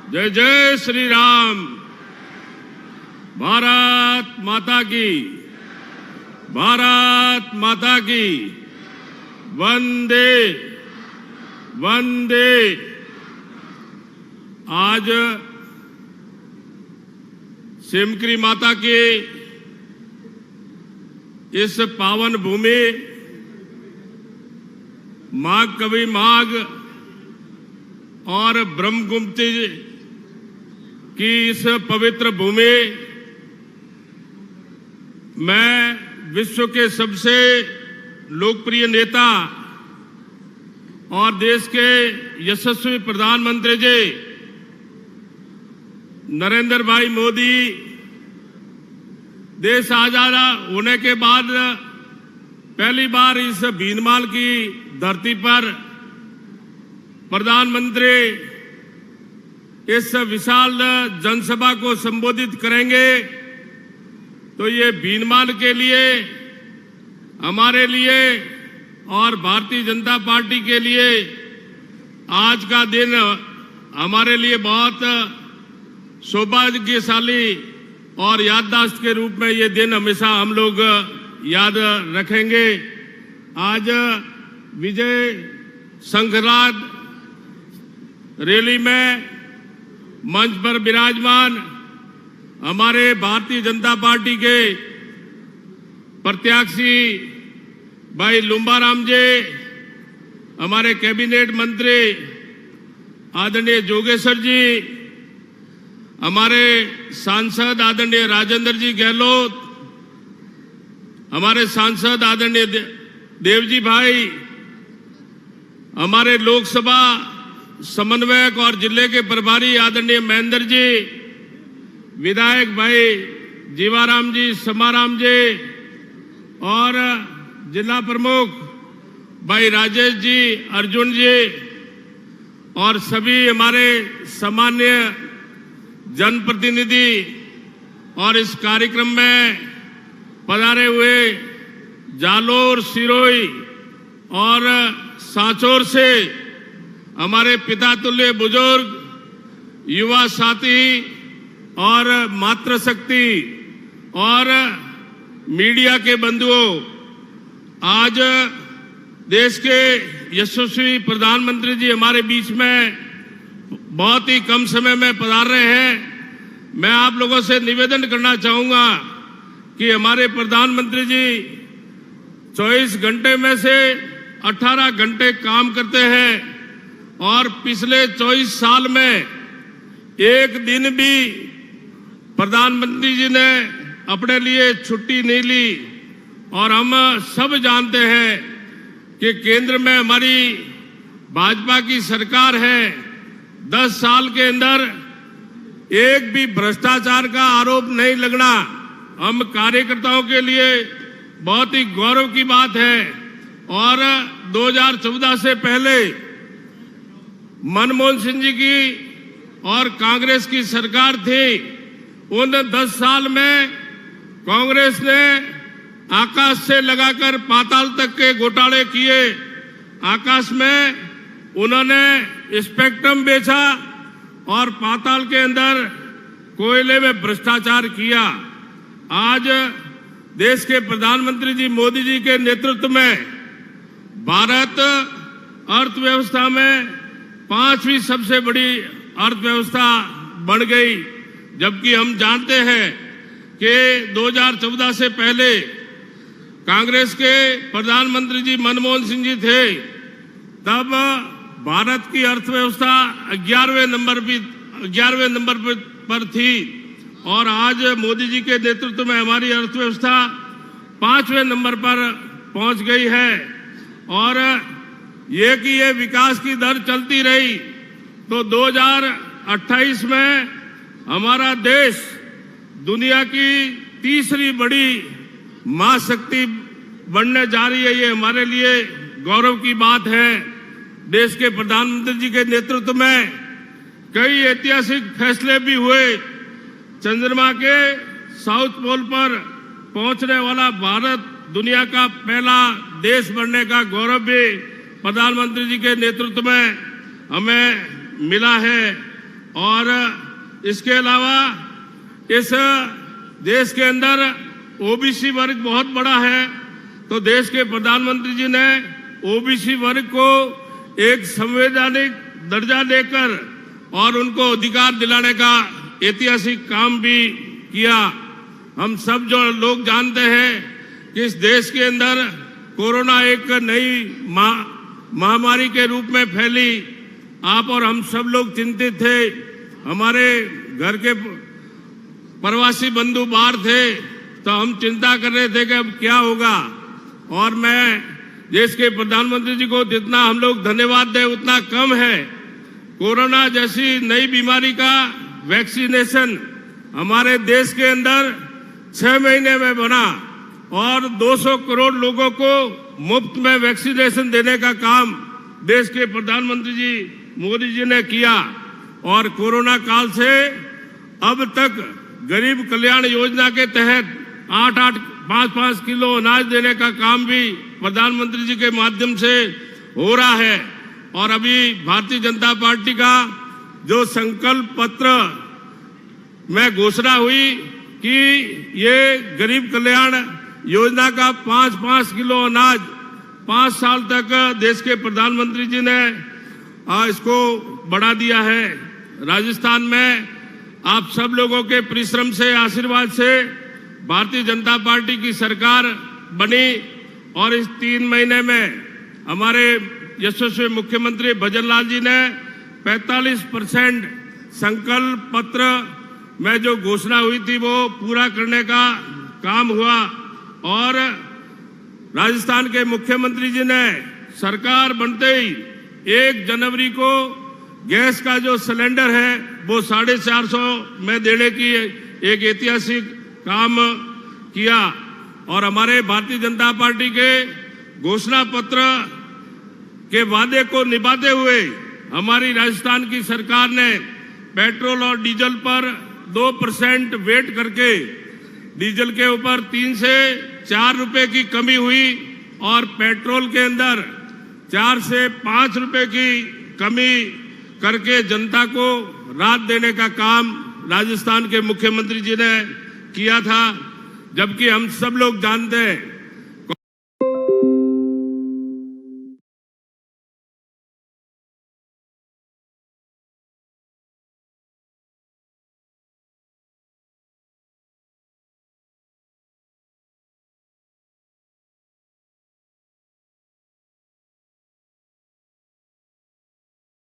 जय जय श्री राम। भारत माता की, भारत माता की। वंदे वंदे। आज सिमकरी माता के इस पावन भूमि माघ कवि माघ और ब्रह्मगुप्ती की इस पवित्र भूमि में विश्व के सबसे लोकप्रिय नेता और देश के यशस्वी प्रधानमंत्री जी नरेंद्र भाई मोदी देश आजाद होने के बाद पहली बार इस भीनमाल की धरती पर प्रधानमंत्री इस विशाल जनसभा को संबोधित करेंगे। तो ये भीनमाल के लिए, हमारे लिए और भारतीय जनता पार्टी के लिए आज का दिन हमारे लिए बहुत सौभाग्यशाली और याददाश्त के रूप में ये दिन हमेशा हम लोग याद रखेंगे। आज विजय संघरात रैली में मंच पर विराजमान हमारे भारतीय जनता पार्टी के प्रत्याशी भाई लुम्बाराम जी, हमारे कैबिनेट मंत्री आदरणीय जोगेश्वर जी, हमारे सांसद आदरणीय राजेंद्र जी गहलोत, हमारे सांसद आदरणीय देवजी भाई, हमारे लोकसभा समन्वयक और जिले के प्रभारी आदरणीय महेंद्र जी, विधायक भाई जीवाराम जी, समाराम जी और जिला प्रमुख भाई राजेश जी, अर्जुन जी और सभी हमारे सामान्य जनप्रतिनिधि और इस कार्यक्रम में पधारे हुए जालोर, सिरोही और सांचौर से हमारे पिता तुल्य बुजुर्ग, युवा साथी और मातृशक्ति और मीडिया के बंधुओं, आज देश के यशस्वी प्रधानमंत्री जी हमारे बीच में बहुत ही कम समय में पधार रहे हैं। मैं आप लोगों से निवेदन करना चाहूंगा कि हमारे प्रधानमंत्री जी 24 घंटे में से 18 घंटे काम करते हैं और पिछले 24 साल में एक दिन भी प्रधानमंत्री जी ने अपने लिए छुट्टी नहीं ली। और हम सब जानते हैं कि केंद्र में हमारी भाजपा की सरकार है। 10 साल के अंदर एक भी भ्रष्टाचार का आरोप नहीं लगना हम कार्यकर्ताओं के लिए बहुत ही गौरव की बात है। और 2014 से पहले मनमोहन सिंह जी की और कांग्रेस की सरकार थी। उन 10 साल में कांग्रेस ने आकाश से लगाकर पाताल तक के घोटाले किए। आकाश में उन्होंने स्पेक्ट्रम बेचा और पाताल के अंदर कोयले में भ्रष्टाचार किया। आज देश के प्रधानमंत्री जी मोदी जी के नेतृत्व में भारत अर्थव्यवस्था में 5वीं सबसे बड़ी अर्थव्यवस्था बन गई। जबकि हम जानते हैं कि 2014 से पहले कांग्रेस के प्रधानमंत्री जी मनमोहन सिंह जी थे, तब भारत की अर्थव्यवस्था 11वें नंबर पर थी और आज मोदी जी के नेतृत्व में हमारी अर्थव्यवस्था 5वें नंबर पर पहुंच गई है। और ये कि ये विकास की दर चलती रही तो 2028 में हमारा देश दुनिया की तीसरी बड़ी महाशक्ति बनने जा रही है। ये हमारे लिए गौरव की बात है। देश के प्रधानमंत्री जी के नेतृत्व में कई ऐतिहासिक फैसले भी हुए। चंद्रमा के साउथ पोल पर पहुंचने वाला भारत दुनिया का पहला देश बनने का गौरव भी प्रधानमंत्री जी के नेतृत्व में हमें मिला है। और इसके अलावा इस देश के अंदर ओबीसी वर्ग बहुत बड़ा है, तो देश के प्रधानमंत्री जी ने ओबीसी वर्ग को एक संवैधानिक दर्जा देकर और उनको अधिकार दिलाने का ऐतिहासिक काम भी किया। हम सब जो लोग जानते हैं कि इस देश के अंदर कोरोना एक नई महामारी के रूप में फैली। आप और हम सब लोग चिंतित थे। हमारे घर के प्रवासी बंधु बाहर थे, तो हम चिंता कर रहे थे कि अब क्या होगा। और मैं देश के प्रधानमंत्री जी को जितना हम लोग धन्यवाद दें उतना कम है। कोरोना जैसी नई बीमारी का वैक्सीनेशन हमारे देश के अंदर 6 महीने में बना और 200 करोड़ लोगों को मुफ्त में वैक्सीनेशन देने का काम देश के प्रधानमंत्री जी मोदी जी ने किया। और कोरोना काल से अब तक गरीब कल्याण योजना के तहत 5-5 किलो अनाज देने का काम भी प्रधानमंत्री जी के माध्यम से हो रहा है। और अभी भारतीय जनता पार्टी का जो संकल्प पत्र में घोषणा हुई कि ये गरीब कल्याण योजना का 5-5 किलो अनाज 5 साल तक देश के प्रधानमंत्री जी ने इसको बढ़ा दिया है। राजस्थान में आप सब लोगों के परिश्रम से, आशीर्वाद से भारतीय जनता पार्टी की सरकार बनी और इस 3 महीने में हमारे यशस्वी मुख्यमंत्री भजन लाल जी ने 45% संकल्प पत्र में जो घोषणा हुई थी वो पूरा करने का काम हुआ। और राजस्थान के मुख्यमंत्री जी ने सरकार बनते ही 1 जनवरी को गैस का जो सिलेंडर है वो 450 में देने की एक ऐतिहासिक काम किया। और हमारे भारतीय जनता पार्टी के घोषणा पत्र के वादे को निभाते हुए हमारी राजस्थान की सरकार ने पेट्रोल और डीजल पर 2% वेट करके डीजल के ऊपर 3 से 4 रुपए की कमी हुई और पेट्रोल के अंदर 4 से 5 रुपए की कमी करके जनता को राहत देने का काम राजस्थान के मुख्यमंत्री जी ने किया था। जबकि हम सब लोग जानते हैं